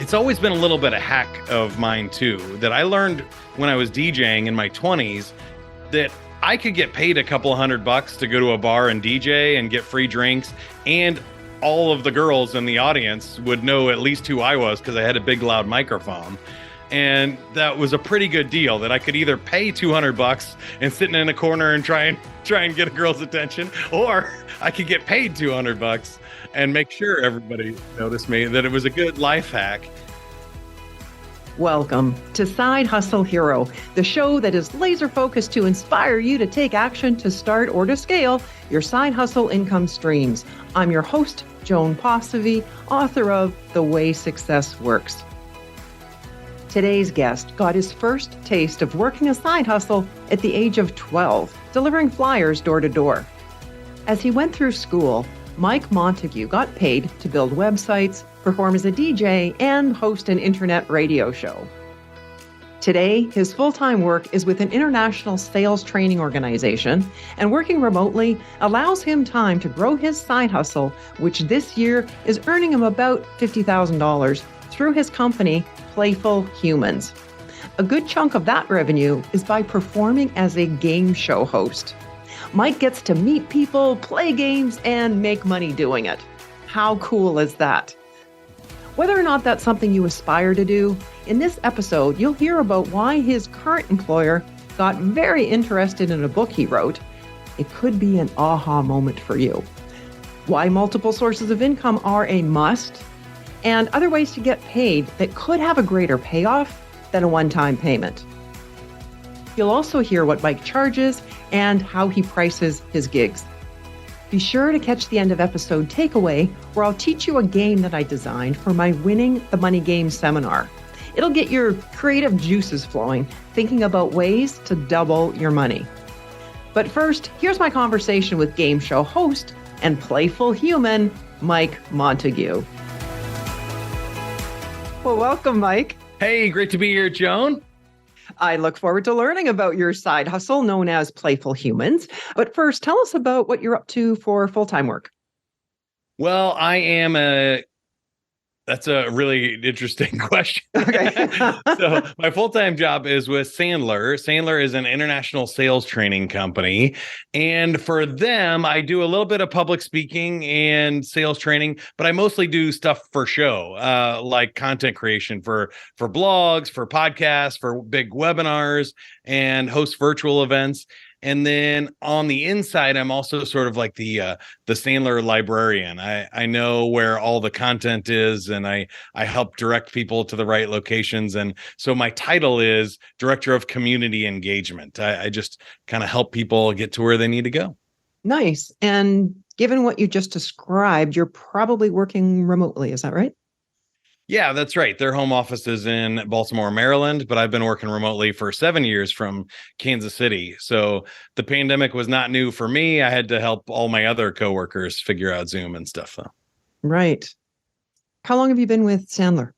It's always been a little bit of hack of mine too, that I learned when I was DJing in my 20s that I could get paid a couple of $100 to go to a bar and DJ and get free drinks, and all of the girls in the audience would know at least who I was because I had a big loud microphone. And that was a pretty good deal, that I could either pay $200 and sitting in a corner and try and get a girl's attention, or I could get paid $200 and make sure everybody noticed me, that it was a good life hack. Welcome to Side Hustle Hero, the show that is laser focused to inspire you to take action to start or to scale your side hustle income streams. I'm your host, Joan Posivy, author of The Way Success Works. Today's guest got his first taste of working a side hustle at the age of 12, delivering flyers door to door. As he went through school, Mike Montague got paid to build websites, perform as a DJ, and host an internet radio show. Today, his full-time work is with an international sales training organization, and working remotely allows him time to grow his side hustle, which this year is earning him about $50,000 through his company, Playful Humans. A good chunk of that revenue is by performing as a game show host. Mike gets to meet people, play games, and make money doing it. How cool is that? Whether or not that's something you aspire to do, in this episode, you'll hear about why his current employer got very interested in a book he wrote. It could be an aha moment for you. Why multiple sources of income are a must, and other ways to get paid that could have a greater payoff than a one-time payment. You'll also hear what Mike charges and how he prices his gigs. Be sure to catch the end of episode takeaway, where I'll teach you a game that I designed for my Winning the Money Game seminar. It'll get your creative juices flowing, thinking about ways to double your money. But first, here's my conversation with game show host and playful human, Mike Montague. Well, welcome, Mike. Hey, great to be here, Joan. I look forward to learning about your side hustle known as Playful Humans. But first, tell us about what you're up to for full-time work. Well, that's a really interesting question. Okay. So my full-time job is with Sandler. Sandler is an international sales training company. And for them, I do a little bit of public speaking and sales training, but I mostly do stuff for show, like content creation for blogs, for podcasts, for big webinars, and host virtual events. And then on the inside, I'm also sort of like the Sandler librarian. I know where all the content is, and I help direct people to the right locations. And so my title is Director of Community Engagement. I just kind of help people get to where they need to go. Nice. And given what you just described, you're probably working remotely. Is that right? Yeah, that's right. Their home office is in Baltimore, Maryland, but I've been working remotely for 7 years from Kansas City. So the pandemic was not new for me. I had to help all my other coworkers figure out Zoom and stuff, though. Right. How long have you been with Sandler?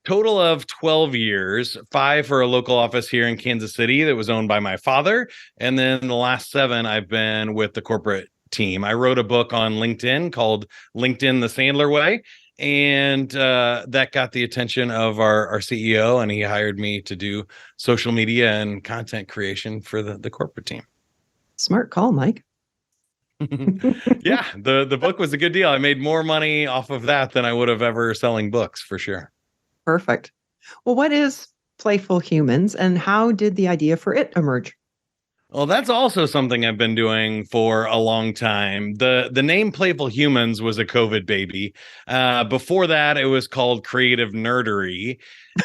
Total of 12 years, 5 for a local office here in Kansas City that was owned by my father. And then the last 7, I've been with the corporate team. I wrote a book on LinkedIn called LinkedIn the Sandler Way. And that got the attention of our CEO, and he hired me to do social media and content creation for the corporate team. Smart call, Mike. Yeah, the book was a good deal. I made more money off of that than I would have ever selling books, for sure. Perfect. Well, what is Playful Humans, and how did the idea for it emerge? Well, that's also something I've been doing for a long time. The name Playful Humans was a COVID baby. Before that, it was called Creative Nerdery.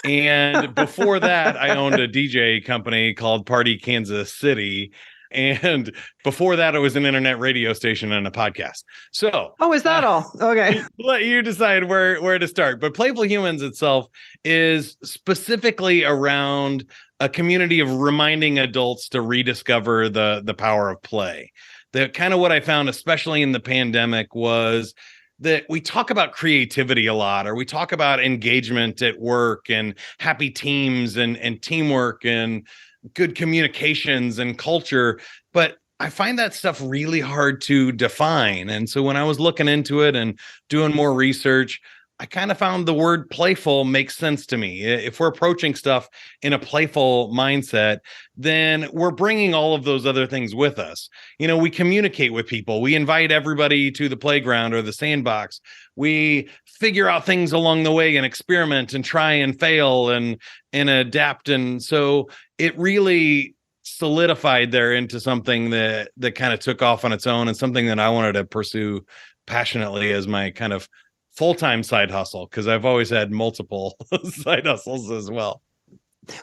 And before that, I owned a DJ company called Party Kansas City. And before that, it was an internet radio station and a podcast. So, oh, is that all? Okay. Let you decide where to start. But Playful Humans itself is specifically around a community of reminding adults to rediscover the power of play. The kind of what I found, especially in the pandemic, was that we talk about creativity a lot, or we talk about engagement at work and happy teams and teamwork and good communications and culture. But I find that stuff really hard to define. And so when I was looking into it and doing more research, I kind of found the word playful makes sense to me. If we're approaching stuff in a playful mindset, then we're bringing all of those other things with us. We communicate with people. We invite everybody to the playground or the sandbox. We figure out things along the way and experiment and try and fail and adapt. And so it really solidified there into something that kind of took off on its own, and something that I wanted to pursue passionately as my kind of full-time side hustle, because I've always had multiple side hustles as well.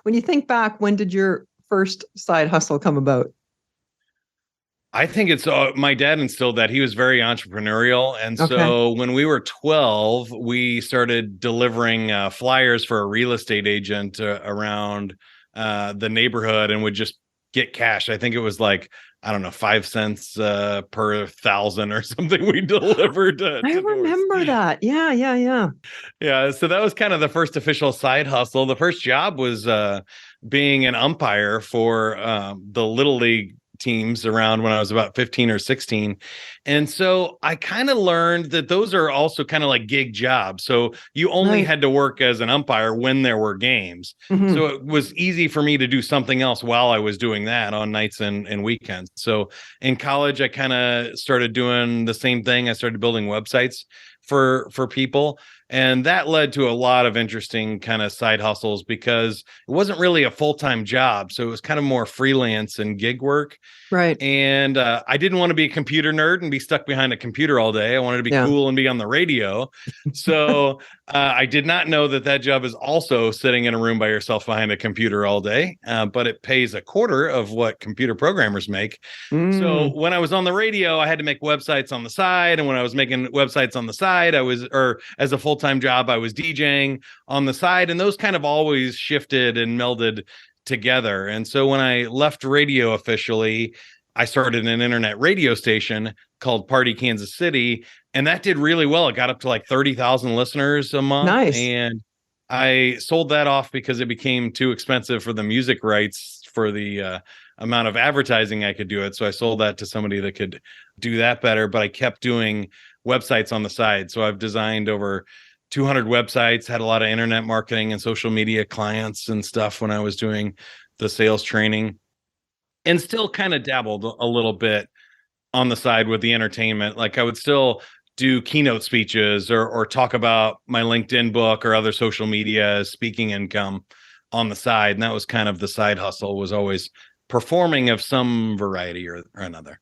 When you think back, when did your first side hustle come about? I think it's my dad instilled that. He was very entrepreneurial. And so when we were 12, we started delivering flyers for a real estate agent around the neighborhood, and would just get cash. I think it was like, I don't know, 5 cents per 1,000 or something we delivered. I remember that. Yeah. Yeah. So that was kind of the first official side hustle. The first job was being an umpire for the Little League teams around when I was about 15 or 16. And so I kind of learned that those are also kind of like gig jobs. So you only had to work as an umpire when there were games. Mm-hmm. So it was easy for me to do something else while I was doing that on nights and weekends. So in college, I kind of started doing the same thing. I started building websites for people. And that led to a lot of interesting kind of side hustles, because it wasn't really a full-time job. So it was kind of more freelance and gig work. Right. And I didn't want to be a computer nerd and be stuck behind a computer all day. I wanted to be cool and be on the radio. So I did not know that job is also sitting in a room by yourself behind a computer all day, but it pays a quarter of what computer programmers make. So when I was on the radio, I had to make websites on the side. And when I was making websites on the side, as a full-time job, I was DJing on the side. And those kind of always shifted and melded together. And so when I left radio officially, I started an internet radio station called Party Kansas City, and that did really well. It got up to like 30,000 listeners a month. Nice. And I sold that off because it became too expensive for the music rights for the amount of advertising I could do it. So I sold that to somebody that could do that better, but I kept doing websites on the side. So I've designed over 200 websites, had a lot of internet marketing and social media clients and stuff when I was doing the sales training, and still kind of dabbled a little bit on the side with the entertainment. Like I would still do keynote speeches or talk about my LinkedIn book or other social media speaking income on the side. And that was kind of the side hustle, was always performing of some variety or another.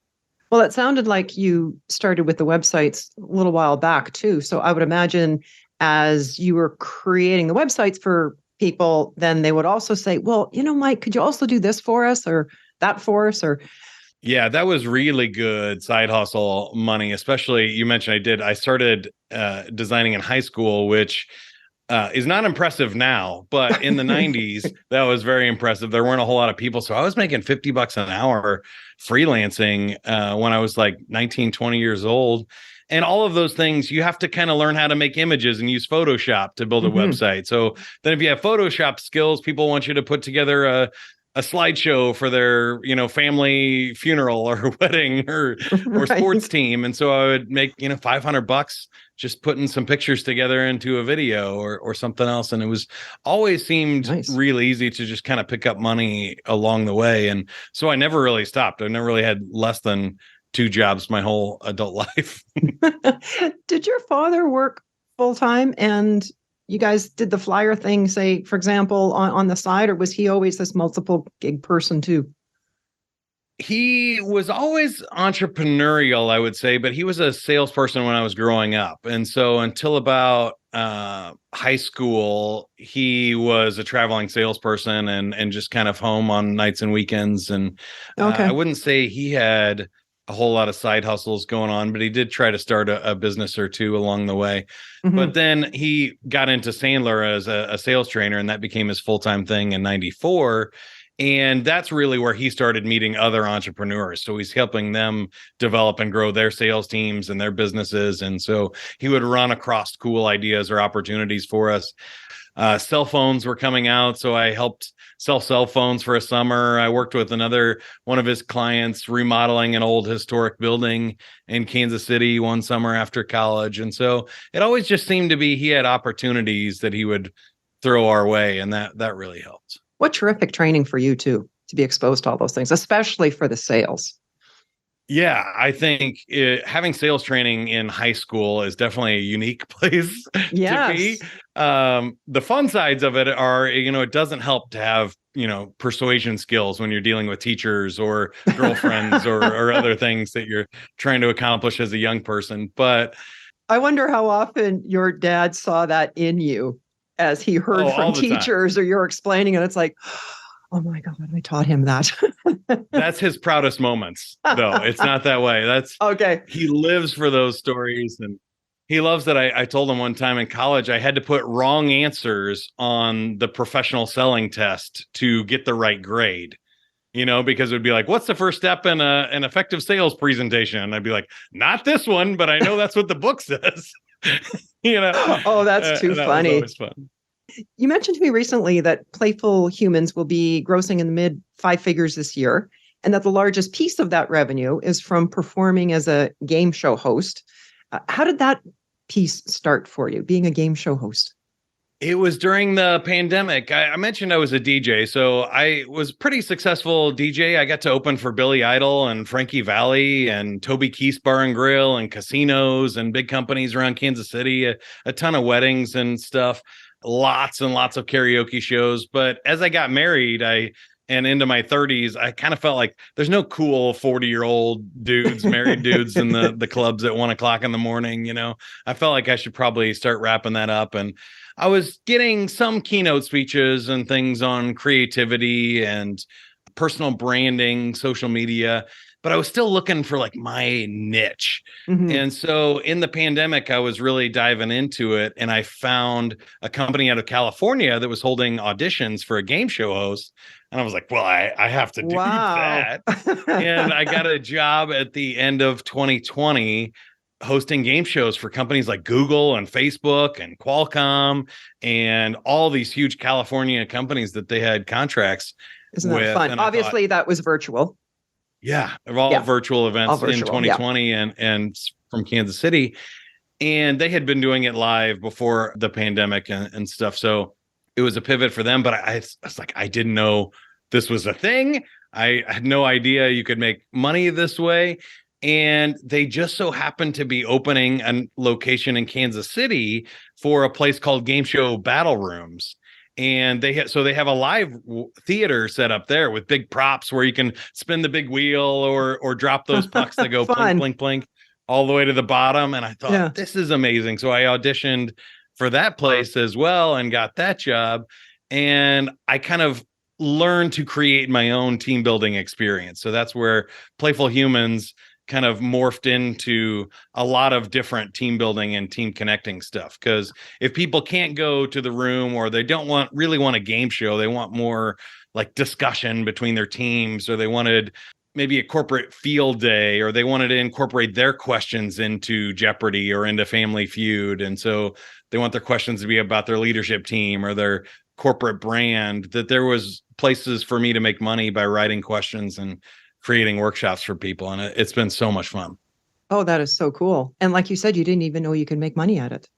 Well, it sounded like you started with the websites a little while back too. So I would imagine as you were creating the websites for people, then they would also say, well, Mike, could you also do this for us or that for us? Or yeah, that was really good side hustle money. Especially, you mentioned I started designing in high school, which is not impressive now, but in the 90s, that was very impressive. There weren't a whole lot of people. So I was making $50 an hour freelancing when I was like 19, 20 years old. And all of those things, you have to kind of learn how to make images and use Photoshop to build a website. So then if you have Photoshop skills, people want you to put together a slideshow for their, family funeral or wedding or sports team. And so I would make, $500 just putting some pictures together into a video or something else. And it was always seemed really easy to just kind of pick up money along the way. And so I never really stopped. I never really had less than 2 jobs my whole adult life. Did your father work full time and you guys did the flyer thing, say, for example, on the side, or was he always this multiple gig person too? He was always entrepreneurial, I would say, but he was a salesperson when I was growing up. And so until about high school, he was a traveling salesperson and just kind of home on nights and weekends. And I wouldn't say he had a whole lot of side hustles going on, but he did try to start a business or two along the way. But then he got into Sandler as a sales trainer, and that became his full-time thing in 94. And that's really where he started meeting other entrepreneurs. So he's helping them develop and grow their sales teams and their businesses. And so he would run across cool ideas or opportunities for us. Cell phones were coming out, so I helped sell cell phones for a summer. I worked with another one of his clients remodeling an old historic building in Kansas City one summer after college. And so it always just seemed to be he had opportunities that he would throw our way, and that really helped. What terrific training for you too, to be exposed to all those things, especially for the sales. Yeah, I think having sales training in high school is definitely a unique place to be. The fun sides of it are, it doesn't help to have, persuasion skills when you're dealing with teachers or girlfriends or other things that you're trying to accomplish as a young person. But I wonder how often your dad saw that in you as he heard from teachers or you're explaining it. It's like, oh my God, I taught him that. That's his proudest moments, though. It's not that way. That's okay. He lives for those stories. And he loves that. I told him one time in college, I had to put wrong answers on the professional selling test to get the right grade, because it would be like, what's the first step in an effective sales presentation? And I'd be like, not this one, but I know that's what the book says. Oh, that's too funny. That was always fun. You mentioned to me recently that Playful Humans will be grossing in the mid 5 figures this year, and that the largest piece of that revenue is from performing as a game show host. How did that piece start for you, being a game show host? It was during the pandemic. I mentioned I was a DJ, so I was pretty successful DJ. I got to open for Billy Idol and Frankie Valli and Toby Keith's Bar and Grill and casinos and big companies around Kansas City, a ton of weddings and stuff, lots and lots of karaoke shows. But as I got married, and into my 30s, I kind of felt like there's no cool 40-year-old dudes, married dudes in the clubs at 1:00 in the morning. I felt like I should probably start wrapping that up. And I was getting some keynote speeches and things on creativity and personal branding, social media, but I was still looking for like my niche. Mm-hmm. And so in the pandemic, I was really diving into it. And I found a company out of California that was holding auditions for a game show host. And I was like, well, I have to do that. And I got a job at the end of 2020 hosting game shows for companies like Google and Facebook and Qualcomm and all these huge California companies that they had contracts. Isn't that fun? And obviously, that was virtual. Yeah, all virtual events in 2020 and from Kansas City. And they had been doing it live before the pandemic and stuff. So it was a pivot for them. But I was like, I didn't know this was a thing. I had no idea you could make money this way. And they just so happened to be opening a location in Kansas City for a place called Game Show Battle Rooms. And they have a live theater set up there with big props where you can spin the big wheel or drop those pucks that go plink, plink, plink all the way to the bottom. And I thought, this is amazing. So I auditioned for that place as well and got that job. And I kind of learned to create my own team building experience. So that's where Playful Humans kind of morphed into a lot of different team building and team connecting stuff. Because if people can't go to the room or they don't really want a game show, they want more like discussion between their teams, or they wanted maybe a corporate field day, or they wanted to incorporate their questions into Jeopardy or into Family Feud. And so they want their questions to be about their leadership team or their corporate brand, that there was places for me to make money by writing questions and creating workshops for people. And it's been so much fun. Oh, that is so cool. And like you said, you didn't even know you could make money at it.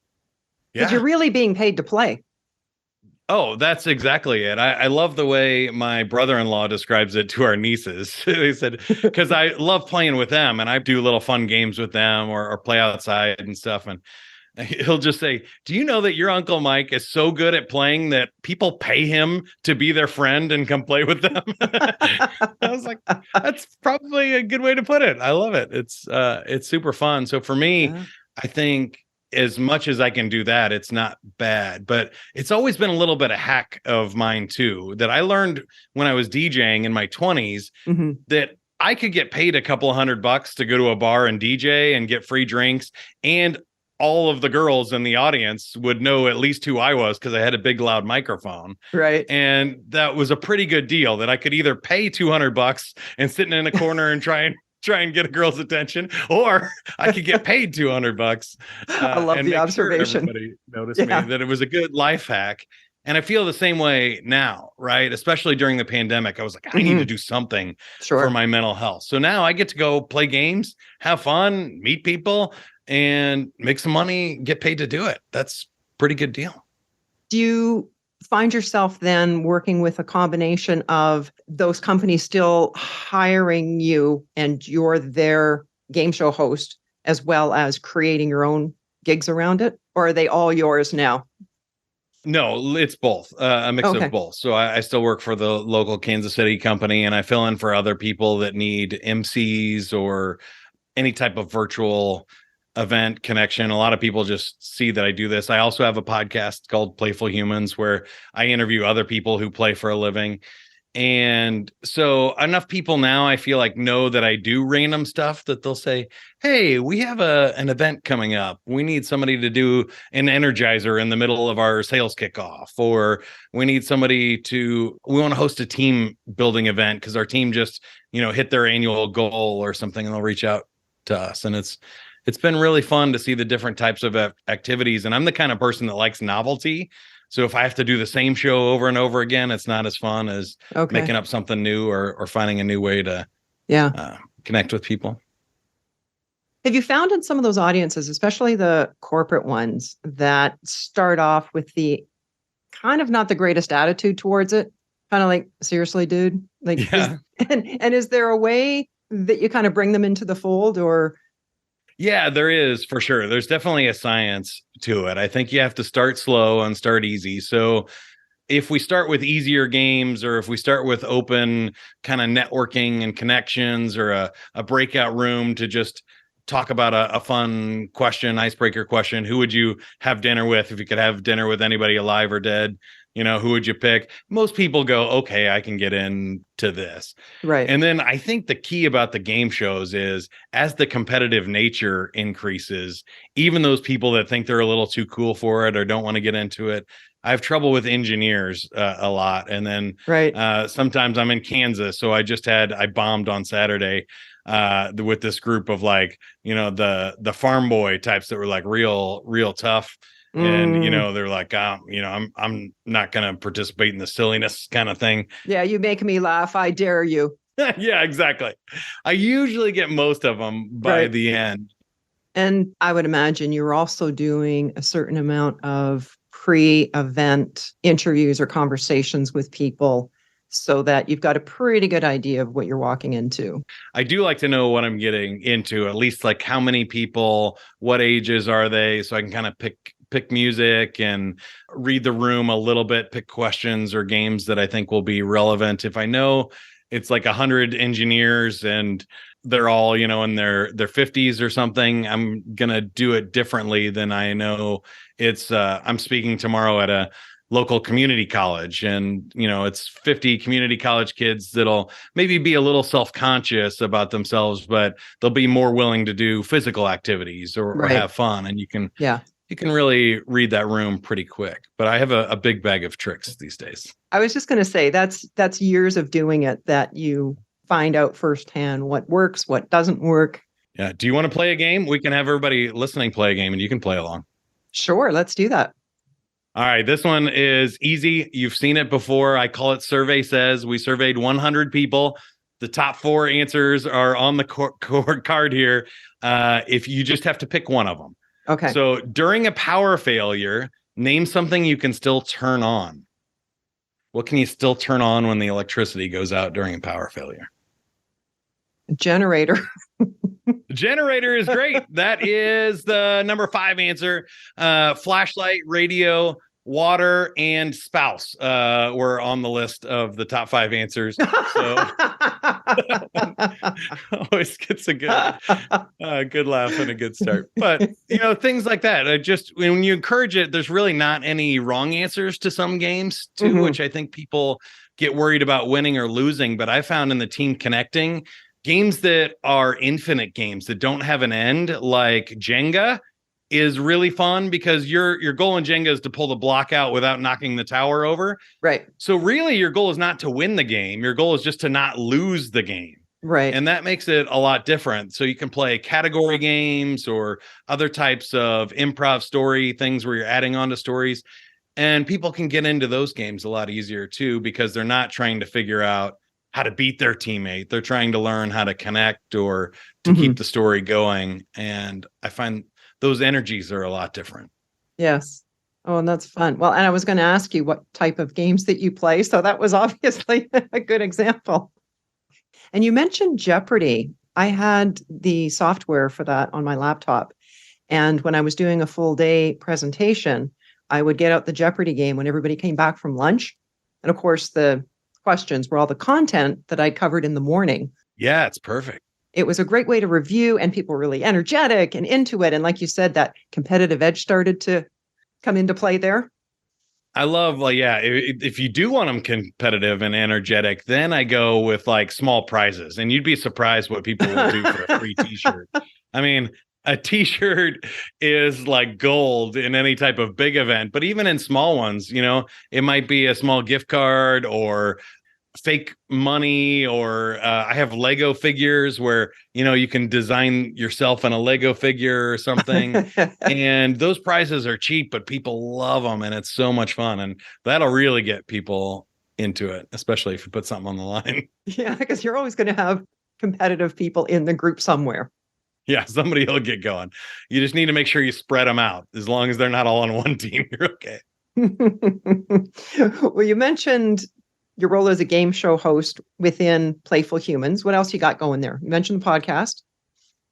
Because you're really being paid to play. Oh, that's exactly it. I love the way my brother-in-law describes it to our nieces. He said, because I love playing with them and I do little fun games with them or play outside and stuff. And he'll just say, do you know that your Uncle Mike is so good at playing that people pay him to be their friend and come play with them? I was like, that's probably a good way to put it. I love it. It's super fun. So for me, I think as much as I can do that, it's not bad, but it's always been a little bit of hack of mine too, that I learned when I was DJing in my 20s, that I could get paid a couple $100 to go to a bar and DJ and get free drinks and all of the girls in the audience would know at least who I was because I had a big loud microphone. Right. And that was a pretty good deal that I could either pay $200 and sitting in a corner and try and get a girl's attention, or I could get paid $200. I love the observation. Sure everybody noticed me, that it was a good life hack. And I feel the same way now, right? Especially during the pandemic, I was like, I need to do something for my mental health. So now I get to go play games, have fun, meet people, and make some money, get paid to do it. That's a pretty good deal. Do you find yourself then working with a combination of those companies still hiring you and you're their game show host, as well as creating your own gigs around it? Or are they all yours now? No, it's both, a mix of both. So I still work for the local Kansas City company, and I fill in for other people that need MCs or any type of virtual event connection. A lot of people just see that I do this. I also have a podcast called Playful Humans where I interview other people who play for a living. And so enough people now, I feel like, know that I do random stuff that they'll say, hey, we have an event coming up. We need somebody to do an energizer in the middle of our sales kickoff, or we need somebody we want to host a team building event because our team just, hit their annual goal or something, and they'll reach out to us. And it's been really fun to see the different types of activities. And I'm the kind of person that likes novelty. So if I have to do the same show over and over again, it's not as fun as making up something new or finding a new way to connect with people. Have you found in some of those audiences, especially the corporate ones, that start off with the kind of not the greatest attitude towards it? Kind of like, seriously, dude? Like, and is there a way that you kind of bring them into the fold, or? Yeah, there is, for sure. There's definitely a science to it. I think you have to start slow and start easy. So if we start with easier games, or if we start with open kind of networking and connections, or a breakout room to just talk about a fun question, icebreaker question, who would you have dinner with if you could have dinner with anybody alive or dead? Who would you pick? Most people go, okay, I can get into this. Right. And then I think the key about the game shows is, as the competitive nature increases, even those people that think they're a little too cool for it or don't want to get into it, I have trouble with engineers a lot. And then sometimes I'm in Kansas. So I bombed on Saturday with this group of the farm boy types that were like real tough. And, they're like, I'm not going to participate in the silliness kind of thing. Yeah, you make me laugh. I dare you. Yeah, exactly. I usually get most of them by the end. And I would imagine you're also doing a certain amount of pre-event interviews or conversations with people, so that you've got a pretty good idea of what you're walking into. I do like to know what I'm getting into, at least like how many people, what ages are they, so I can kind of pick music and read the room a little bit, pick questions or games that I think will be relevant. If I know it's like 100 engineers and they're all, in their 50s or something, I'm going to do it differently than I know it's, I'm speaking tomorrow at a local community college, and, it's 50 community college kids that'll maybe be a little self-conscious about themselves, but they'll be more willing to do physical activities or have fun. And you can really read that room pretty quick. But I have a big bag of tricks these days. I was just going to say, that's years of doing it that you find out firsthand what works, what doesn't work. Yeah. Do you want to play a game? We can have everybody listening play a game, and you can play along. Sure. Let's do that. All right. This one is easy. You've seen it before. I call it Survey Says. We surveyed 100 people. The top 4 answers are on the card here. If you just have to pick one of them. Okay. So during a power failure, name something you can still turn on. What can you still turn on when the electricity goes out during a power failure? A generator. The generator is great. That is the number 5 answer. Flashlight, radio, water, and spouse were on the list of the top 5 answers. So always gets a good laugh and a good start. But things like that. Just when you encourage it, there's really not any wrong answers to some games too, which I think people get worried about winning or losing. But I found in the team connecting, games that are infinite games that don't have an end, like Jenga, is really fun because your goal in Jenga is to pull the block out without knocking the tower over. Right. So really your goal is not to win the game. Your goal is just to not lose the game. Right. And that makes it a lot different. So you can play category games or other types of improv story things where you're adding on to stories. And people can get into those games a lot easier too, because they're not trying to figure out how to beat their teammate. They're trying to learn how to connect or to keep the story going. And I find those energies are a lot different. Yes. Oh, and that's fun. Well, and I was going to ask you what type of games that you play. So that was obviously a good example. And you mentioned Jeopardy. I had the software for that on my laptop. And when I was doing a full day presentation, I would get out the Jeopardy game when everybody came back from lunch. And of course, the questions were all the content that I covered in the morning. Yeah, it's perfect. It was a great way to review, and people were really energetic and into it. And like you said, that competitive edge started to come into play there. I love, like, yeah, if you do want them competitive and energetic, then I go with like small prizes. And you'd be surprised what people will do for a free t-shirt. I mean, a t-shirt is like gold in any type of big event, but even in small ones, you know, it might be a small gift card or fake money, or I have Lego figures where, you know, you can design yourself in a Lego figure or something. And those prizes are cheap, but people love them. And it's so much fun. And that'll really get people into it, especially if you put something on the line. Yeah, because you're always going to have competitive people in the group somewhere. Yeah, somebody will get going. You just need to make sure you spread them out. As long as they're not all on one team, you're okay. Well, you mentioned your role as a game show host within Playful Humans. What else you got going there? You mentioned the podcast.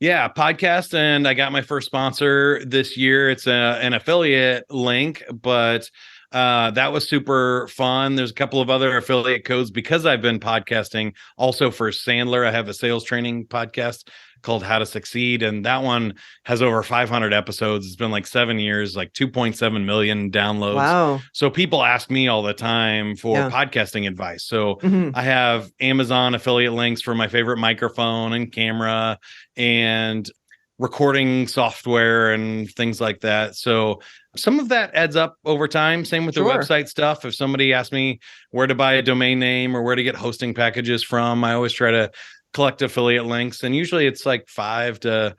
Yeah, podcast. And I got my first sponsor this year. It's an affiliate link, but that was super fun. There's a couple of other affiliate codes because I've been podcasting also for Sandler. I have a sales training podcast called How to Succeed. And that one has over 500 episodes. It's been like 7 years, like 2.7 million downloads. Wow. So people ask me all the time for podcasting advice. So I have Amazon affiliate links for my favorite microphone and camera and recording software and things like that. So some of that adds up over time. Same with the website stuff. If somebody asks me where to buy a domain name or where to get hosting packages from, I always try to collect affiliate links. And usually it's like $500 to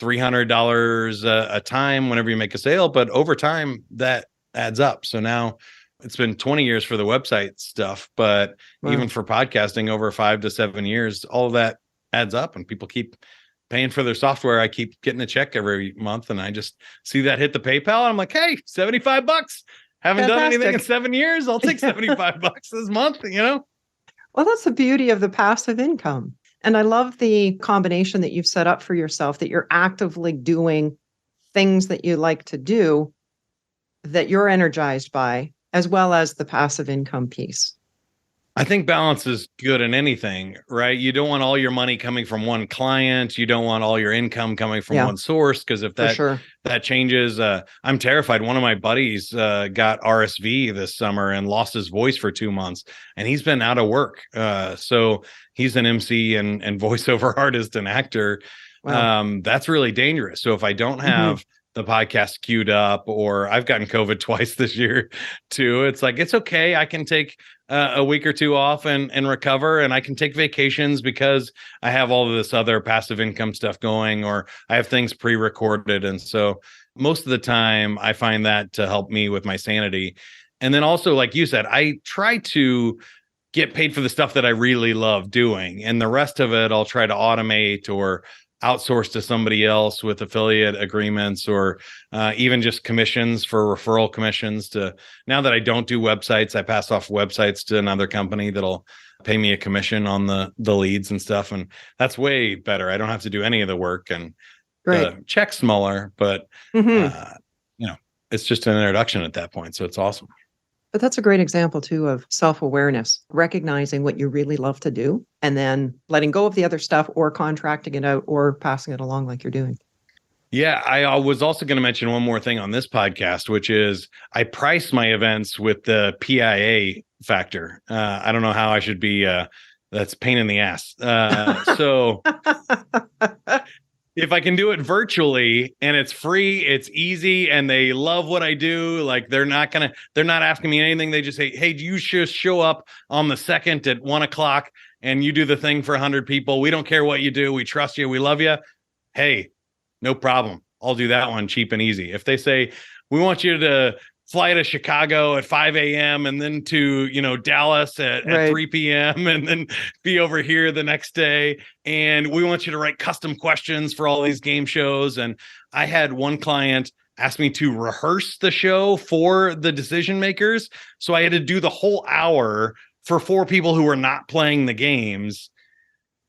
$300 a time whenever you make a sale. But over time, that adds up. So now it's been 20 years for the website stuff, but even for podcasting over 5 to 7 years, all of that adds up and people keep paying for their software. I keep getting a check every month and I just see that hit the PayPal. And I'm like, hey, $75. Haven't done anything in 7 years. I'll take $75 this month, you know? Well, that's the beauty of the passive income. And I love the combination that you've set up for yourself, that you're actively doing things that you like to do, that you're energized by, as well as the passive income piece. I think balance is good in anything, right? You don't want all your money coming from one client. You don't want all your income coming from one source, because if that changes, I'm terrified. One of my buddies got RSV this summer and lost his voice for 2 months, and he's been out of work. So he's an MC and voiceover artist and actor. Wow. That's really dangerous. So if I don't have the podcast queued up, or I've gotten COVID twice this year too, it's like, it's okay. I can take a week or two off and recover, and I can take vacations because I have all of this other passive income stuff going, or I have things pre-recorded. And so most of the time I find that to help me with my sanity. And then also, like you said, I try to get paid for the stuff that I really love doing, and the rest of it I'll try to automate or outsource to somebody else with affiliate agreements, or even just commissions for referral commissions. To now that I don't do websites, I pass off websites to another company that'll pay me a commission on the leads and stuff. And that's way better. I don't have to do any of the work, and the check's smaller, but you know, it's just an introduction at that point. So it's awesome. But that's a great example, too, of self-awareness, recognizing what you really love to do, and then letting go of the other stuff, or contracting it out, or passing it along like you're doing. Yeah, I was also going to mention one more thing on this podcast, which is I price my events with the PIA Factor. I don't know how I should be. That's pain in the ass. So if I can do it virtually and it's free, it's easy, and they love what I do, like they're not asking me anything. They just say, hey, you just show up on the 2nd at 1:00 and you do the thing for 100 people. We don't care what you do. We trust you. We love you. Hey, no problem. I'll do that one cheap and easy. If they say, we want you to fly to Chicago at 5 a.m. and then to, Dallas at 3 p.m. and then be over here the next day. And we want you to write custom questions for all these game shows. And I had one client ask me to rehearse the show for the decision makers. So I had to do the whole hour for 4 people who were not playing the games,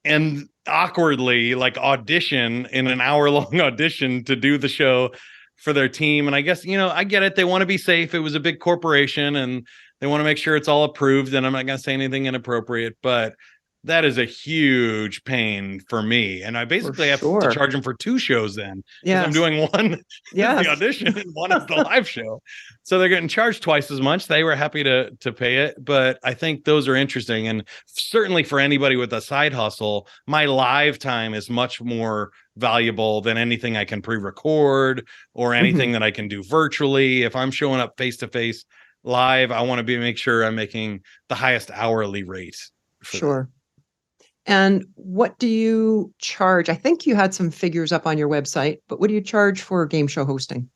and awkwardly audition in an hour-long audition to do the show for their team. And I guess, I get it. They want to be safe. It was a big corporation and they want to make sure it's all approved. And I'm not going to say anything inappropriate, but that is a huge pain for me. And I basically have to charge them for 2 shows then. Because I'm doing one the audition and one is the live show. So they're getting charged twice as much. They were happy to pay it. But I think those are interesting. And certainly for anybody with a side hustle, my live time is much more valuable than anything I can pre-record or anything that I can do virtually. If I'm showing up face-to-face live, I want to make sure I'm making the highest hourly rate. Sure. That. And what do you charge? I think you had some figures up on your website, but what do you charge for game show hosting?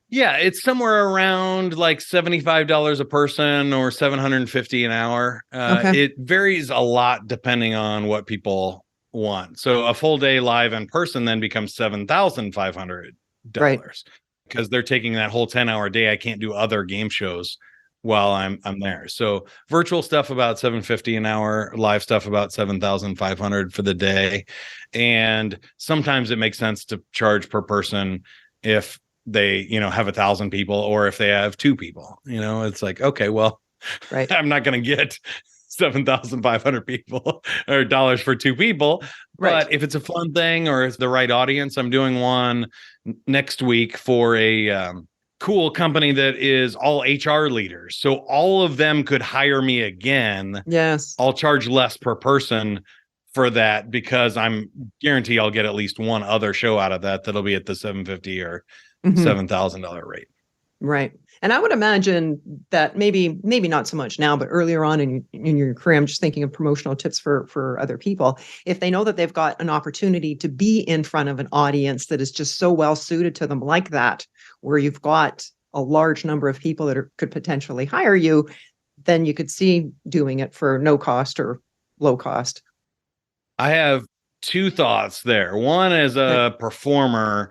Yeah, it's somewhere around $75 a person or $750 an hour. It varies a lot depending on what people want. So a full day live in person then becomes $7,500 because they're taking that whole 10-hour day. I can't do other game shows while I'm there. So virtual stuff about $750 an hour, live stuff about $7,500 for the day. And sometimes it makes sense to charge per person if they, have 1,000 people or if they have 2 people. It's like, okay, well, I'm not going to get 7,500 people or dollars for 2 people. But if it's a fun thing or it's the right audience, I'm doing one next week for a cool company that is all HR leaders. So all of them could hire me again. Yes. I'll charge less per person for that because I'm guarantee I'll get at least one other show out of that. That'll be at the $750 or $7,000 rate. Right. And I would imagine that maybe not so much now, but earlier on in your career, I'm just thinking of promotional tips for other people. If they know that they've got an opportunity to be in front of an audience that is just so well suited to them like that, where you've got a large number of people that could potentially hire you, then you could see doing it for no cost or low cost. I have 2 thoughts there. One, as a performer,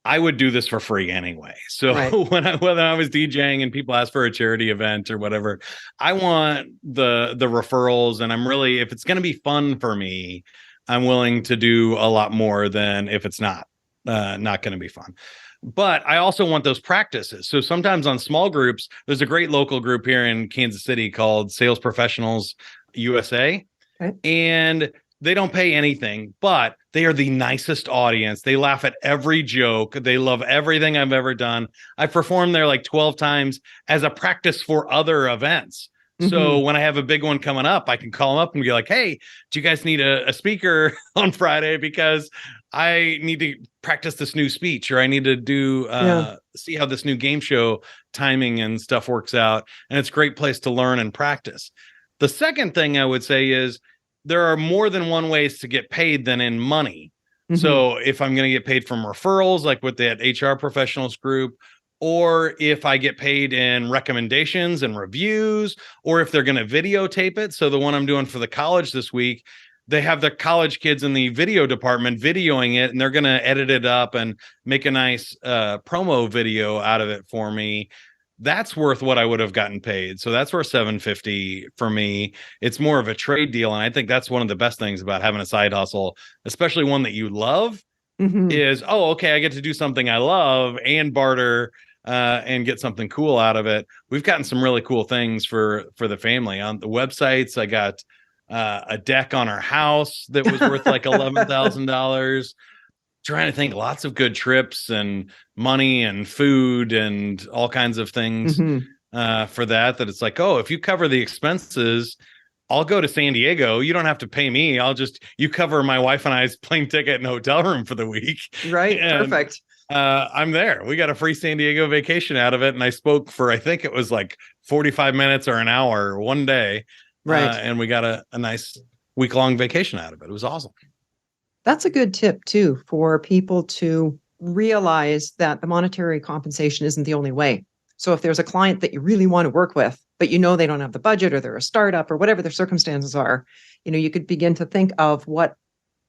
I would do this for free anyway. So when I was DJing and people ask for a charity event or whatever, I want the referrals, and I'm really, if it's going to be fun for me, I'm willing to do a lot more than if it's not going to be fun. But I also want those practices. So sometimes on small groups, there's a great local group here in Kansas City called Sales Professionals USA. And they don't pay anything, but they are the nicest audience. They laugh at every joke. They love everything I've ever done. I've performed there 12 times as a practice for other events. So when I have a big one coming up, I can call them up and be like, hey, do you guys need a speaker on Friday? Because I need to practice this new speech, or I need to do see how this new game show timing and stuff works out. And it's a great place to learn and practice. The second thing I would say is there are more than one ways to get paid than in money. So if I'm going to get paid from referrals, like with that HR professionals group, or if I get paid in recommendations and reviews, or if they're going to videotape it. So the one I'm doing for the college this week, they have the college kids in the video department videoing it, and they're going to edit it up and make a nice promo video out of it for me. That's worth what I would have gotten paid. So that's worth $750 for me. It's more of a trade deal. And I think that's one of the best things about having a side hustle, especially one that you love, is, okay, I get to do something I love and barter and get something cool out of it. We've gotten some really cool things for the family. On the websites, I got a deck on our house that was worth $11,000. Trying to think, lots of good trips and money and food and all kinds of things for that it's like, if you cover the expenses, I'll go to San Diego. You don't have to pay me. You cover my wife and I's plane ticket and hotel room for the week. Right. And, perfect. I'm there. We got a free San Diego vacation out of it. And I spoke for, I think it was like 45 minutes or an hour one day. Right. And we got a nice week-long vacation out of it. It was awesome. That's a good tip too, for people to realize that the monetary compensation isn't the only way. So if there's a client that you really want to work with, but you know they don't have the budget, or they're a startup, or whatever their circumstances are, you could begin to think of what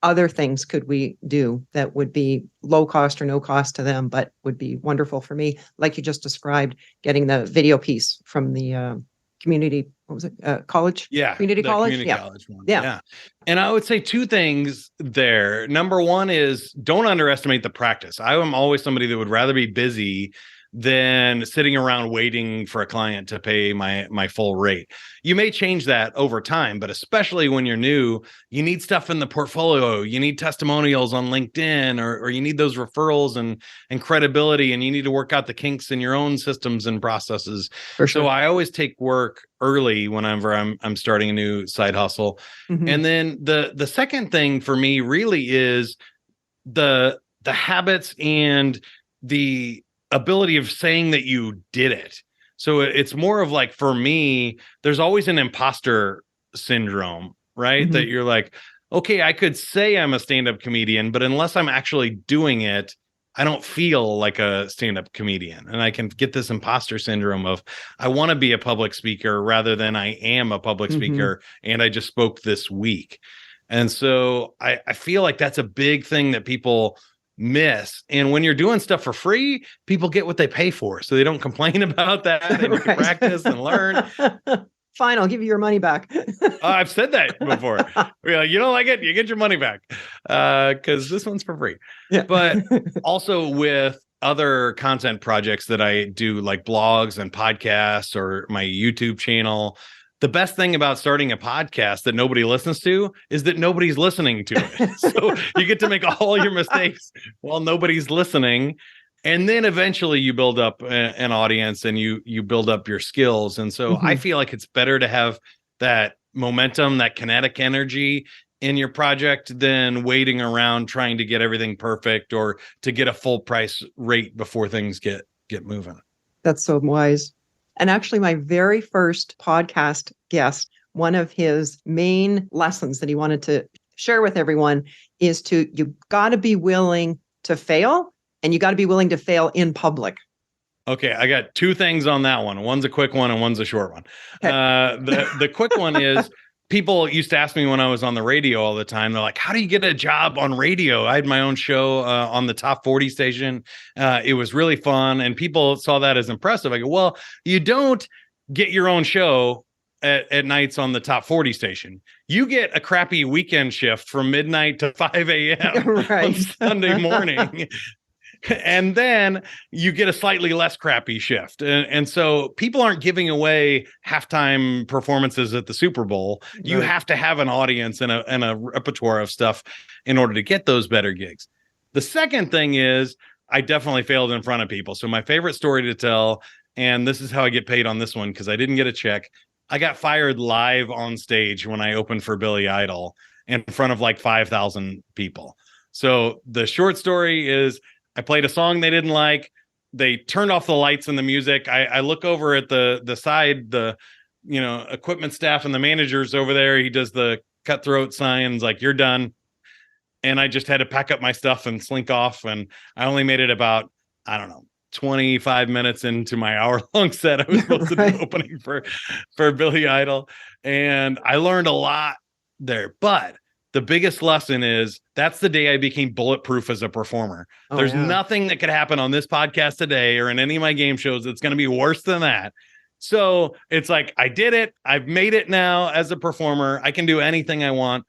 other things could we do that would be low cost or no cost to them, but would be wonderful for me. Like you just described, getting the video piece from the community, what was it? College? Yeah. Community college? Community college one. Yeah. Yeah. And I would say two things there. Number one is don't underestimate the practice. I am always somebody that would rather be busy than sitting around waiting for a client to pay my full rate. You may change that over time, but especially when you're new, you need stuff in the portfolio. You need testimonials on LinkedIn, or you need those referrals and credibility, and you need to work out the kinks in your own systems and processes. For sure. So I always take work early whenever I'm starting a new side hustle. Mhm. And then the second thing for me really is the habits and the ability of saying that you did it. So it's more of like, for me, there's always an imposter syndrome, right? Mhm. That you're like, okay, I could say I'm a stand-up comedian, but unless I'm actually doing it, I don't feel like a stand-up comedian. And I can get this imposter syndrome of, I want to be a public speaker rather than I am a public speaker, and I just spoke this week. And so I feel like that's a big thing that people miss. And when you're doing stuff for free, people get what they pay for. So they don't complain about that. And you can practice and learn. Fine, I'll give you your money back. I've said that before. We're like, you don't like it, you get your money back. Because this one's for free. Yeah. But also with other content projects that I do, like blogs and podcasts or my YouTube channel, the best thing about starting a podcast that nobody listens to is that nobody's listening to it. So you get to make all your mistakes while nobody's listening. And then eventually you build up an audience, and you build up your skills. And so I feel like it's better to have that momentum, that kinetic energy in your project than waiting around trying to get everything perfect or to get a full price rate before things get moving. That's so wise. And actually, my very first podcast guest, one of his main lessons that he wanted to share with everyone is you got to be willing to fail, and you got to be willing to fail in public. Okay, I got two things on that one. One's a quick one and one's a short one. Okay. The quick one is, people used to ask me when I was on the radio all the time, they're like, how do you get a job on radio? I had my own show on the top 40 station. It was really fun, and people saw that as impressive. I go, well, you don't get your own show at nights on the top 40 station. You get a crappy weekend shift from midnight to 5 a.m. Right. on Sunday morning. And then you get a slightly less crappy shift. And so people aren't giving away halftime performances at the Super Bowl. You Right. have to have an audience and a repertoire of stuff in order to get those better gigs. The second thing is, I definitely failed in front of people. So my favorite story to tell, and this is how I get paid on this one, because I didn't get a check. I got fired live on stage when I opened for Billy Idol in front of like 5,000 people. So the short story is, I played a song they didn't like. They turned off the lights and the music. I look over at the side, the equipment staff and the manager's over there. He does the cutthroat signs like, you're done. And I just had to pack up my stuff and slink off. And I only made it about, 25 minutes into my hour-long set. I was supposed to be opening for Billy Idol. And I learned a lot there. But the biggest lesson is, that's the day I became bulletproof as a performer. There's nothing that could happen on this podcast today or in any of my game shows that's going to be worse than that. So it's like, I did it. I've made it now as a performer. I can do anything I want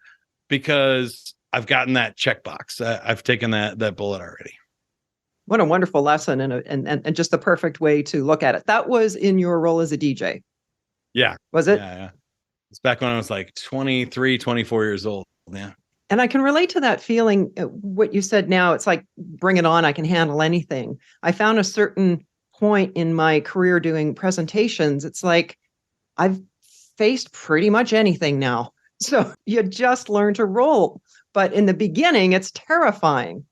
because I've gotten that checkbox. I've taken that bullet already. What a wonderful lesson, and just the perfect way to look at it. That was in your role as a DJ. Yeah. Was it? Yeah. It's back when I was like 23, 24 years old. Yeah. And I can relate to that feeling. What you said now, it's like, bring it on. I can handle anything. I found a certain point in my career doing presentations. It's like, I've faced pretty much anything now. So you just learn to roll. But in the beginning, it's terrifying.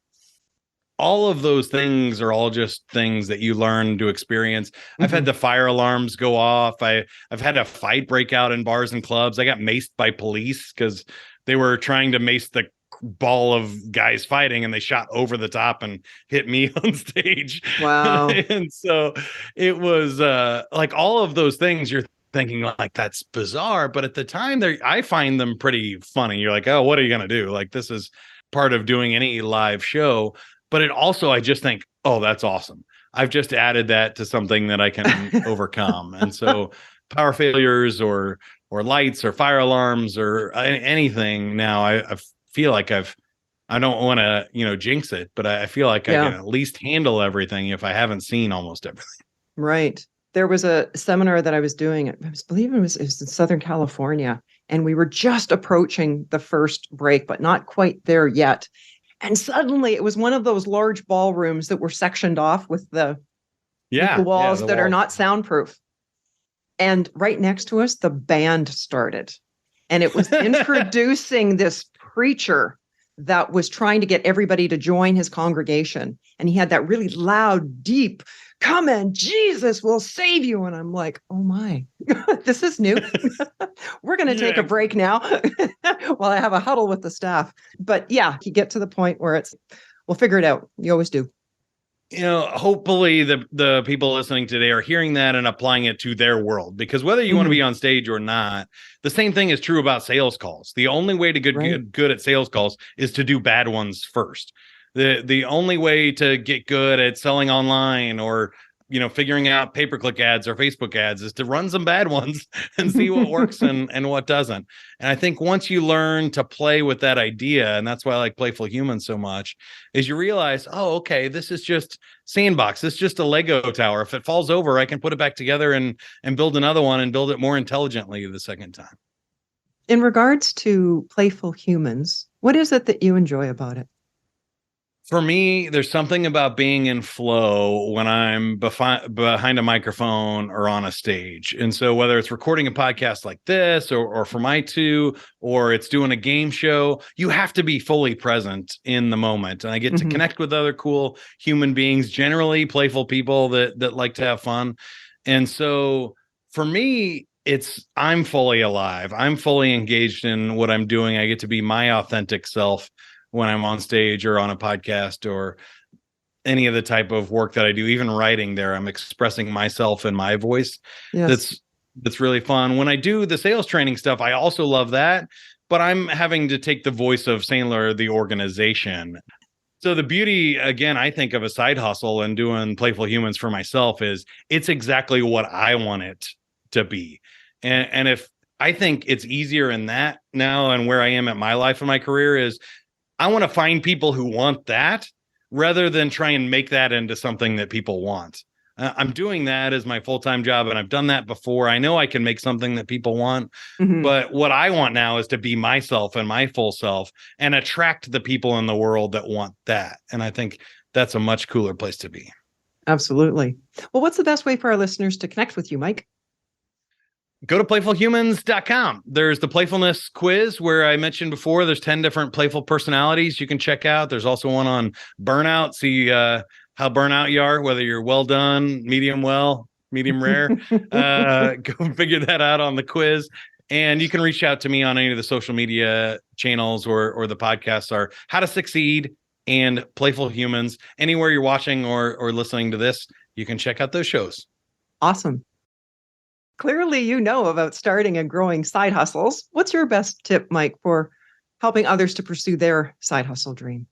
All of those things are all just things that you learn to experience. I've had the fire alarms go off. I've had a fight break out in bars and clubs. I got maced by police because they were trying to mace the ball of guys fighting, and they shot over the top and hit me on stage. Wow. And so it was like all of those things you're thinking like, that's bizarre, but at the time I find them pretty funny. You're like, oh, what are you gonna do? Like, this is part of doing any live show. But it also, I just think, oh, that's awesome. I've just added that to something that I can overcome. And so power failures or lights or fire alarms or anything now, I feel like I don't want to, jinx it, but I feel like I can at least handle everything if I haven't seen almost everything. Right. There was a seminar that I was doing. I believe it was in Southern California, and we were just approaching the first break, but not quite there yet. And suddenly it was one of those large ballrooms that were sectioned off with the walls that are not soundproof. And right next to us, the band started. And it was introducing this preacher that was trying to get everybody to join his congregation. And he had that really loud, deep, "Come and Jesus will save you." And I'm like, oh my, this is new. We're going to take a break now while I have a huddle with the staff. But yeah, you get to the point where we'll figure it out. You always do. Hopefully the people listening today are hearing that and applying it to their world, because whether you want to be on stage or not, the same thing is true about sales calls. The only way to get good at sales calls is to do bad ones first. The only way to get good at selling online or figuring out pay-per-click ads or Facebook ads is to run some bad ones and see what works and what doesn't. And I think once you learn to play with that idea, and that's why I like Playful Humans so much, is you realize, oh, okay, this is just sandbox. This is just a Lego tower. If it falls over, I can put it back together and build another one and build it more intelligently the second time. In regards to Playful Humans, what is it that you enjoy about it? For me, there's something about being in flow when I'm behind a microphone or on a stage. And so whether it's recording a podcast like this or for my two, or it's doing a game show, you have to be fully present in the moment. And I get to connect with other cool human beings, generally playful people that like to have fun. And so for me, I'm fully alive. I'm fully engaged in what I'm doing. I get to be my authentic self when I'm on stage or on a podcast or any of the type of work that I do, even writing there, I'm expressing myself in my voice. Yes. That's really fun. When I do the sales training stuff, I also love that, but I'm having to take the voice of Sandler, the organization. So the beauty, again, I think of a side hustle and doing Playful Humans for myself is it's exactly what I want it to be. And if I think it's easier in that now and where I am at my life and my career is I want to find people who want that rather than try and make that into something that people want. I'm doing that as my full-time job, and I've done that before. I know I can make something that people want, but what I want now is to be myself and my full self and attract the people in the world that want that. And I think that's a much cooler place to be. Absolutely. Well, what's the best way for our listeners to connect with you, Mike? Go to playfulhumans.com. There's the playfulness quiz where I mentioned before. There's 10 different playful personalities you can check out. There's also one on burnout. See how burnout you are, whether you're well done, medium well, medium rare. Go figure that out on the quiz. And you can reach out to me on any of the social media channels or the podcasts are How to Succeed and Playful Humans. Anywhere you're watching or listening to this, you can check out those shows. Awesome. Clearly, you know about starting and growing side hustles. What's your best tip, Mike, for helping others to pursue their side hustle dream?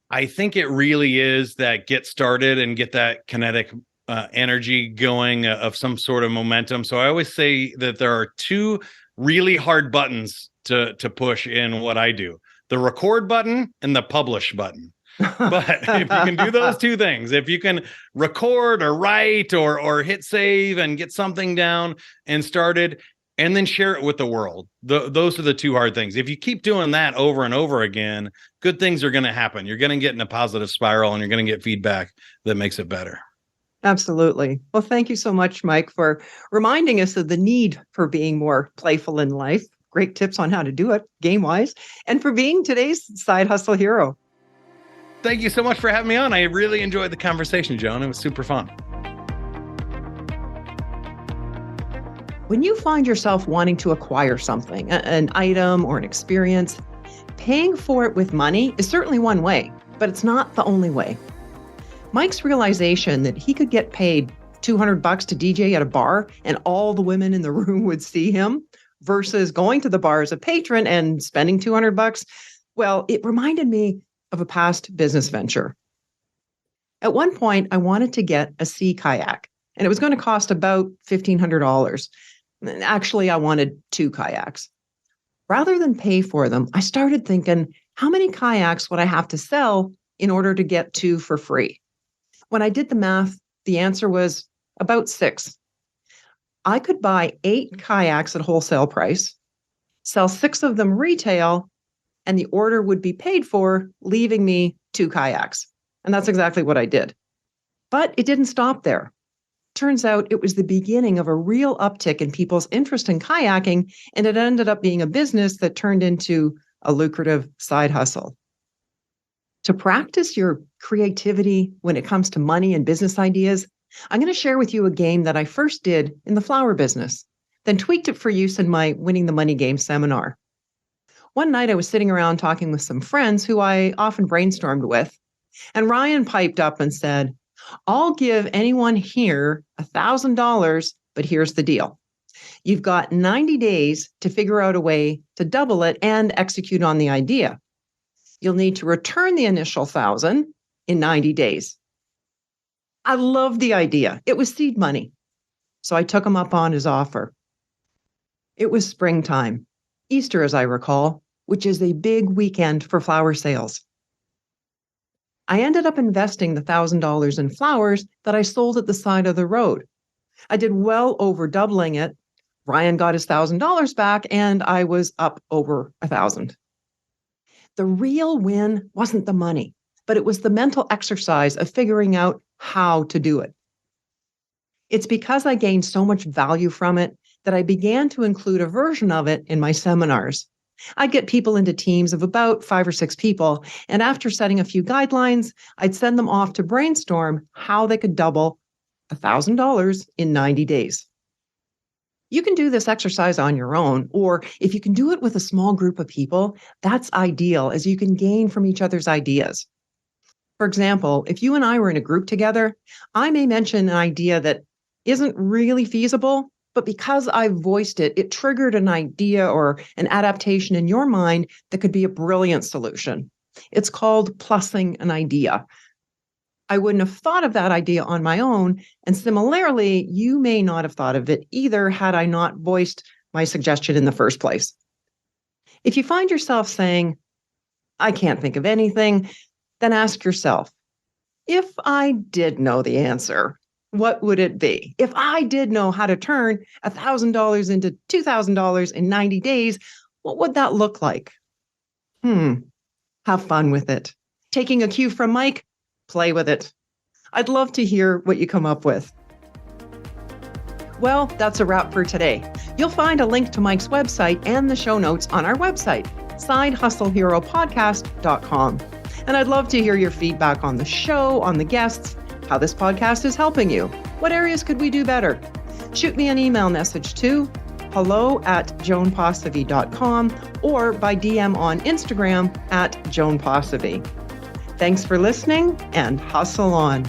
I think it really is that get started and get that kinetic energy going of some sort of momentum. So I always say that there are two really hard buttons to push in what I do: the record button and the publish button. But if you can do those two things, if you can record or write or hit save and get something down and started and then share it with the world, those are the two hard things. If you keep doing that over and over again, good things are going to happen. You're going to get in a positive spiral and you're going to get feedback that makes it better. Absolutely. Well, thank you so much, Mike, for reminding us of the need for being more playful in life. Great tips on how to do it game-wise, and for being today's side hustle hero. Thank you so much for having me on. I really enjoyed the conversation, Joan. It was super fun. When you find yourself wanting to acquire something, an item or an experience, paying for it with money is certainly one way, but it's not the only way. Mike's realization that he could get paid $200 to DJ at a bar and all the women in the room would see him versus going to the bar as a patron and spending $200, well, it reminded me of a past business venture. At one point, I wanted to get a sea kayak, and it was going to cost about $1,500. Actually, I wanted 2 kayaks. Rather than pay for them, I started thinking, how many kayaks would I have to sell in order to get 2 for free? When I did the math, the answer was about 6. I could buy 8 kayaks at wholesale price, sell 6 of them retail, and the order would be paid for, leaving me 2 kayaks. And that's exactly what I did. But it didn't stop there. Turns out it was the beginning of a real uptick in people's interest in kayaking, and it ended up being a business that turned into a lucrative side hustle. To practice your creativity when it comes to money and business ideas, I'm going to share with you a game that I first did in the flower business, then tweaked it for use in my Winning the Money Game seminar. One night I was sitting around talking with some friends who I often brainstormed with, and Ryan piped up and said, I'll give anyone here $1,000, but here's the deal. You've got 90 days to figure out a way to double it and execute on the idea. You'll need to return the initial 1,000 in 90 days. I loved the idea. It was seed money. So I took him up on his offer. It was springtime, Easter, as I recall, which is a big weekend for flower sales. I ended up investing the $1,000 in flowers that I sold at the side of the road. I did well over doubling it. Ryan got his $1,000 back, and I was up over $1,000. The real win wasn't the money, but it was the mental exercise of figuring out how to do it. It's because I gained so much value from it that I began to include a version of it in my seminars. I'd get people into teams of about 5 or 6 people, and after setting a few guidelines, I'd send them off to brainstorm how they could double $1,000 in 90 days. You can do this exercise on your own, or if you can do it with a small group of people, that's ideal as you can gain from each other's ideas. For example, if you and I were in a group together, I may mention an idea that isn't really feasible, but because I voiced it, it triggered an idea or an adaptation in your mind that could be a brilliant solution. It's called plussing an idea. I wouldn't have thought of that idea on my own, and similarly, you may not have thought of it either had I not voiced my suggestion in the first place. If you find yourself saying, I can't think of anything, then ask yourself, if I did know the answer, what would it be? If I did know how to turn $1,000 into $2,000 in 90 days, what would that look like? Have fun with it. Taking a cue from Mike, play with it. I'd love to hear what you come up with. Well, that's a wrap for today. You'll find a link to Mike's website and the show notes on our website, sidehustleheropodcast.com. And I'd love to hear your feedback on the show, on the guests, how this podcast is helping you. What areas could we do better? Shoot me an email message to hello@joanposivy.com or by DM on Instagram @JoanPosivy. Thanks for listening and hustle on.